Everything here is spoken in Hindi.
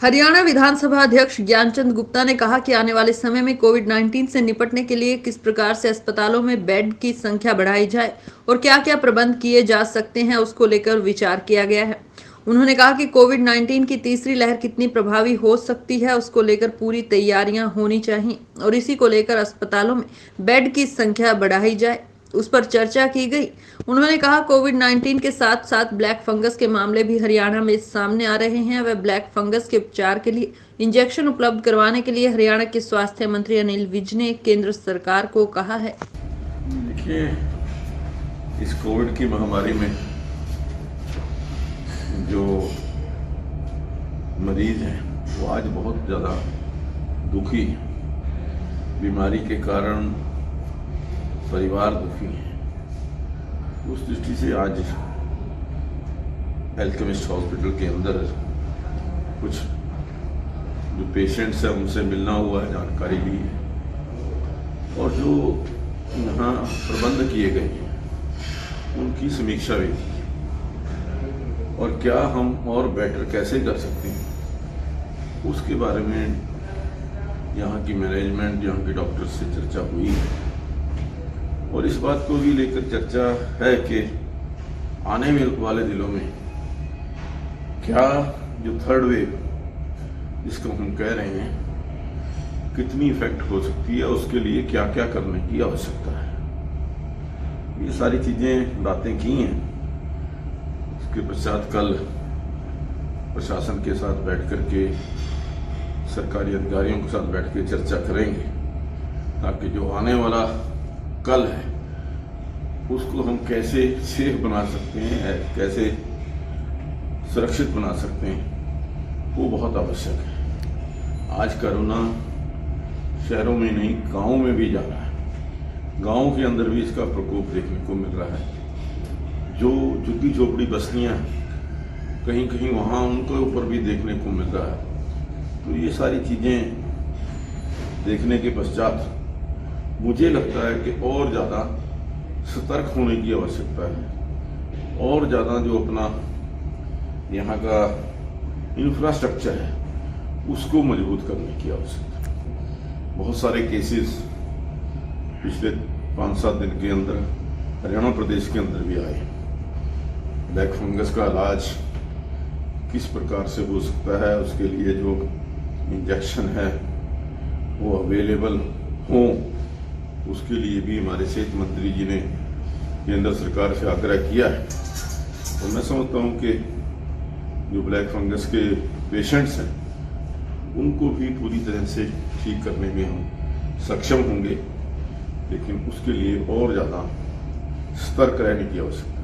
हरियाणा विधानसभा अध्यक्ष ज्ञानचंद गुप्ता ने कहा कि आने वाले समय में कोविड-19 से निपटने के लिए किस प्रकार से अस्पतालों में बेड की संख्या बढ़ाई जाए और क्या-क्या प्रबंध किए जा सकते हैं, उसको लेकर विचार किया गया है। उन्होंने कहा कि कोविड-19 की तीसरी लहर कितनी प्रभावी हो सकती है, उसको लेकर पूरी तैयारियां होनी चाहिए और इसी को लेकर अस्पतालों में बेड की संख्या बढ़ाई जाए, उस पर चर्चा की गई। उन्होंने कहा कोविड-19 के साथ साथ ब्लैक फंगस के मामले भी हरियाणा में सामने आ रहे हैं। वह ब्लैक फंगस के उपचार के लिए इंजेक्शन उपलब्ध करवाने के लिए हरियाणा के स्वास्थ्य मंत्री अनिल विज ने केंद्र सरकार को कहा है। देखिए, इस कोविड की महामारी में जो मरीज हैं वो आज बहुत ज़्यादा दुखी हैं। बीमारी के कारण परिवार दुखी है। उस दृष्टि से आज अल्केमिस्ट हॉस्पिटल के अंदर कुछ जो पेशेंट्स हैं उनसे मिलना हुआ है, जानकारी ली है और जो यहाँ प्रबंध किए गए हैं उनकी समीक्षा भी की और क्या हम और बेटर कैसे कर सकते हैं उसके बारे में यहाँ की मैनेजमेंट, यहाँ के डॉक्टर्स से चर्चा हुई है और इस बात को भी लेकर चर्चा है कि आने वाले दिनों में क्या जो थर्ड वेव जिसको हम कह रहे हैं कितनी इफेक्ट हो सकती है, उसके लिए क्या क्या करने की आवश्यकता है। ये सारी चीज़ें बातें की हैं। उसके पश्चात कल प्रशासन के साथ बैठ कर के सरकारी अधिकारियों के साथ बैठ के चर्चा करेंगे ताकि जो आने वाला कल है उसको हम कैसे सेफ बना सकते हैं, कैसे सुरक्षित बना सकते हैं, वो बहुत आवश्यक है। आज कोरोना शहरों में नहीं गांवों में भी जा रहा है। गांवों के अंदर भी इसका प्रकोप देखने को मिल रहा है। जो झुग्गी झोपड़ी बस्तियां कहीं कहीं वहाँ उनके ऊपर भी देखने को मिल रहा है। तो ये सारी चीज़ें देखने के पश्चात मुझे लगता है कि और ज़्यादा सतर्क होने की आवश्यकता है और ज़्यादा जो अपना यहाँ का इंफ्रास्ट्रक्चर है उसको मजबूत करने की आवश्यकता है। बहुत सारे केसेस पिछले 5-7 दिन के अंदर हरियाणा प्रदेश के अंदर भी आए। ब्लैक फंगस का इलाज किस प्रकार से हो सकता है, उसके लिए जो इंजेक्शन है वो अवेलेबल हो, उसके लिए भी हमारे सेहत मंत्री जी ने केंद्र सरकार से आग्रह किया है। और मैं समझता हूँ कि जो ब्लैक फंगस के पेशेंट्स हैं उनको भी पूरी तरह से ठीक करने में हम सक्षम होंगे, लेकिन उसके लिए और ज़्यादा सतर्क रहने की आवश्यकता है।